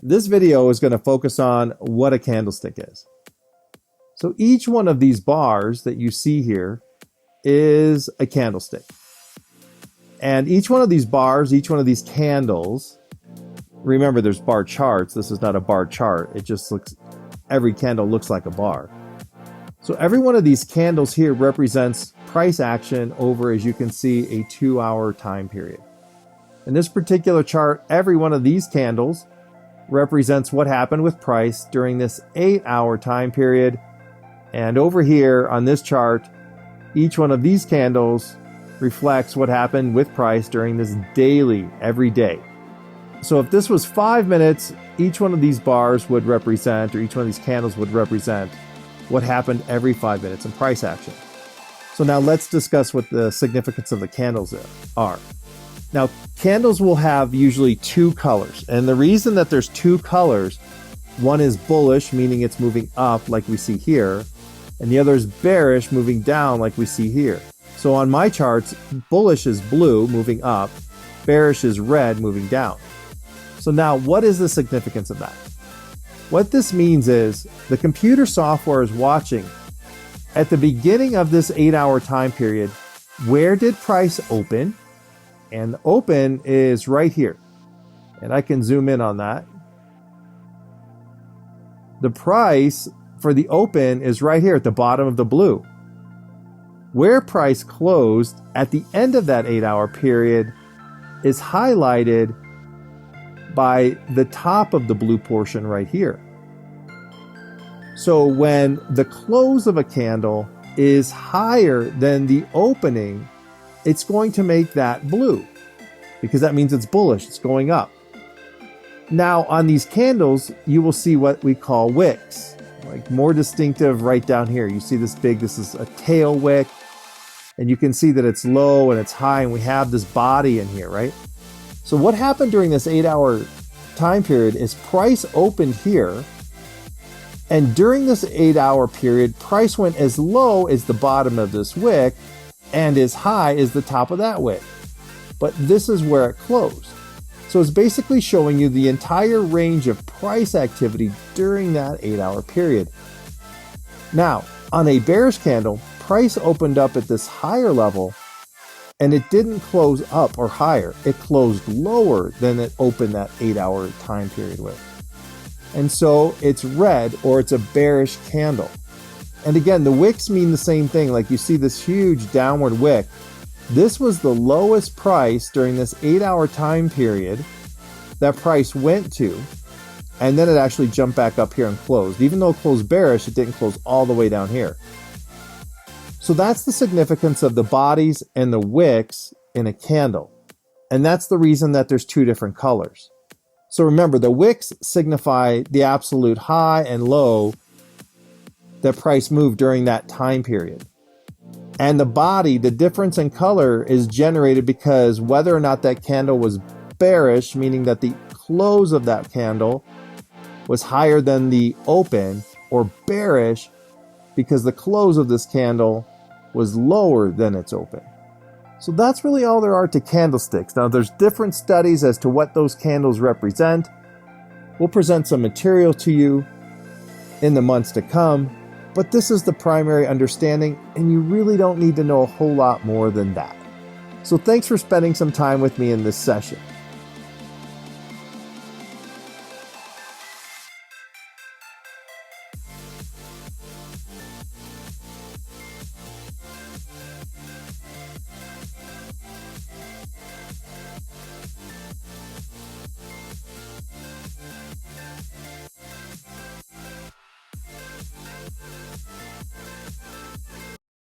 This video is going to focus on what a candlestick is. So each one of these bars that you see here is a candlestick. And each one of these bars, each one of these candles, remember there's bar charts. This is not a bar chart. It just looks, every candle looks like a bar. So every one of these candles here represents price action over, as you can see, a 2-hour time period. In this particular chart, every one of these candles represents what happened with price during this 8-hour time period. And over here on this chart, each one of these candles reflects what happened with price during this daily, every day. So if this was 5 minutes, each one of these bars would represent, or each one of these candles would represent what happened every 5 minutes in price action. So now let's discuss what the significance of the candles are. Now, candles will have usually two colors. And the reason that there's two colors, one is bullish, meaning it's moving up like we see here, and the other is bearish, moving down like we see here. So on my charts, bullish is blue, moving up, bearish is red, moving down. So now what is the significance of that? What this means is the computer software is watching at the beginning of this 8-hour time period, where did price open? And the open is right here. And I can zoom in on that. The price for the open is right here at the bottom of the blue. Where price closed at the end of that 8-hour period is highlighted by the top of the blue portion right here. So when the close of a candle is higher than the opening, it's going to make that blue because that means it's bullish, it's going up. Now on these candles, you will see what we call wicks, like more distinctive right down here. You see this big, this is a tail wick, and you can see that it's low and it's high, and we have this body in here, right? So what happened during this 8-hour time period is price opened here, and during this 8-hour period, price went as low as the bottom of this wick and as high as the top of that wick. But this is where it closed. So it's basically showing you the entire range of price activity during that 8-hour period. Now, on a bearish candle, price opened up at this higher level, and it didn't close up or higher. It closed lower than it opened that 8-hour time period with. And so it's red, or it's a bearish candle. And again, the wicks mean the same thing. Like you see this huge downward wick. This was the lowest price during this 8-hour time period that price went to. And then it actually jumped back up here and closed. Even though it closed bearish, it didn't close all the way down here. So that's the significance of the bodies and the wicks in a candle. And that's the reason that there's two different colors. So remember, the wicks signify the absolute high and low that price moved during that time period. And the body, the difference in color, is generated because whether or not that candle was bearish, meaning that the close of that candle was higher than the open, or bearish because the close of this candle was lower than its open. So that's really all there are to candlesticks. Now there's different studies as to what those candles represent. We'll present some material to you in the months to come, but this is the primary understanding, and you really don't need to know a whole lot more than that. So thanks for spending some time with me in this session.